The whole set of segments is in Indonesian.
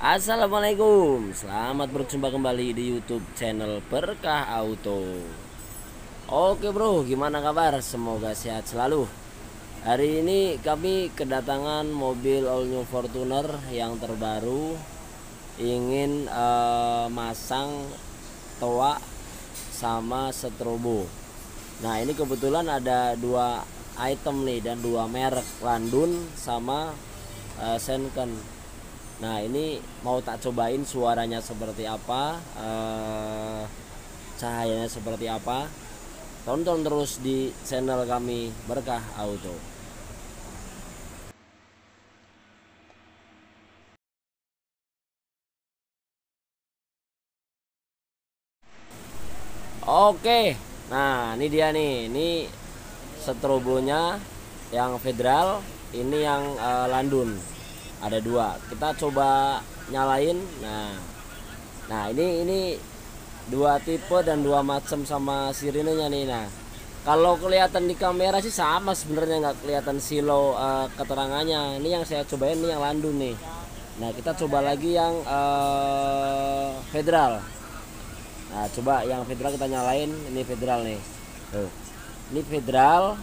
Assalamualaikum, selamat berjumpa kembali di YouTube channel Berkah Auto. Oke bro, gimana kabar? Semoga sehat selalu. Hari ini kami kedatangan mobil all new Fortuner yang terbaru. Ingin masang toa sama strobo. Nah ini kebetulan ada dua item nih dan dua merek, Landun sama Senken. Nah ini mau tak cobain suaranya seperti apa, cahayanya seperti apa. Tonton terus di channel kami Berkah Auto. Oke, nah ini dia nih, ini strobonya yang federal, ini yang Landun. Ada dua, kita coba nyalain. Nah ini dua tipe dan dua macam sama sirinenya nih. Nah kalau kelihatan di kamera sih sama sebenarnya, nggak kelihatan silau keterangannya. Ini yang saya cobain, ini yang Landun nih. Nah kita coba lagi yang federal. Nah coba yang federal kita nyalain, ini federal nih. Ini federal,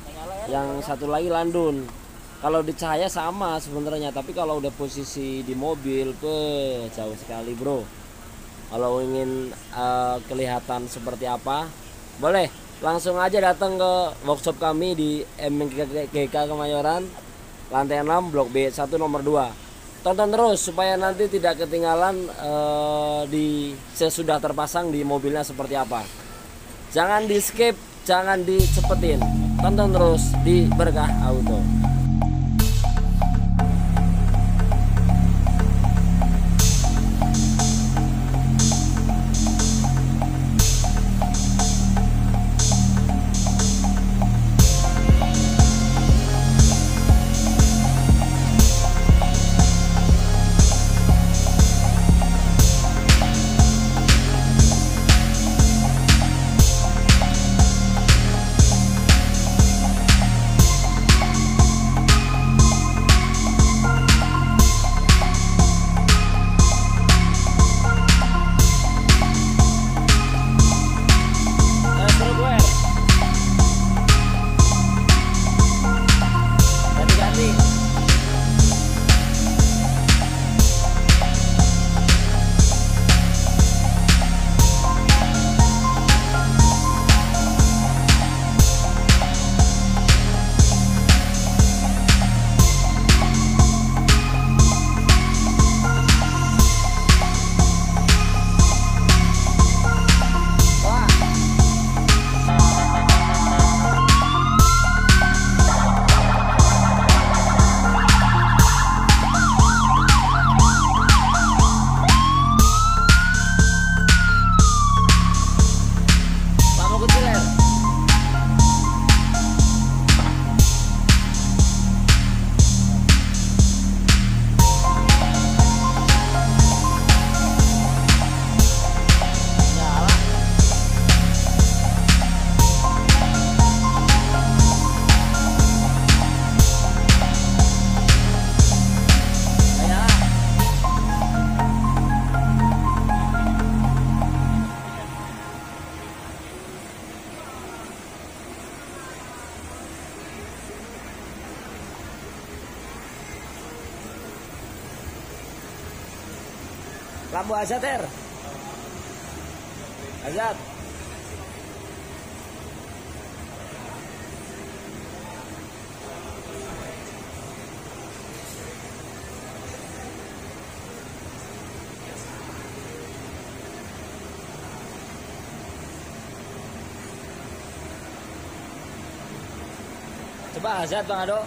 yang satu lagi Landun. Kalau di cahaya sama sebenarnya, tapi kalau udah posisi di mobil, jauh sekali bro. Kalau ingin kelihatan seperti apa, boleh langsung aja datang ke workshop kami di MGK Kemayoran, lantai 6, Blok B1 nomor 2. Tonton terus supaya nanti tidak ketinggalan di sesudah terpasang di mobilnya seperti apa. Jangan di skip, jangan dicepetin. Tonton terus di Berkah Auto. Lampu Azat ter Azat. Coba Azat Bang Ado.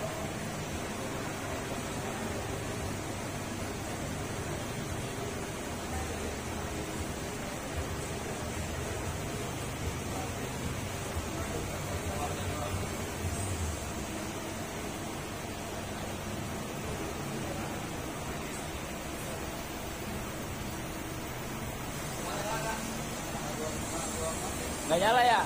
Nggak nyala ya?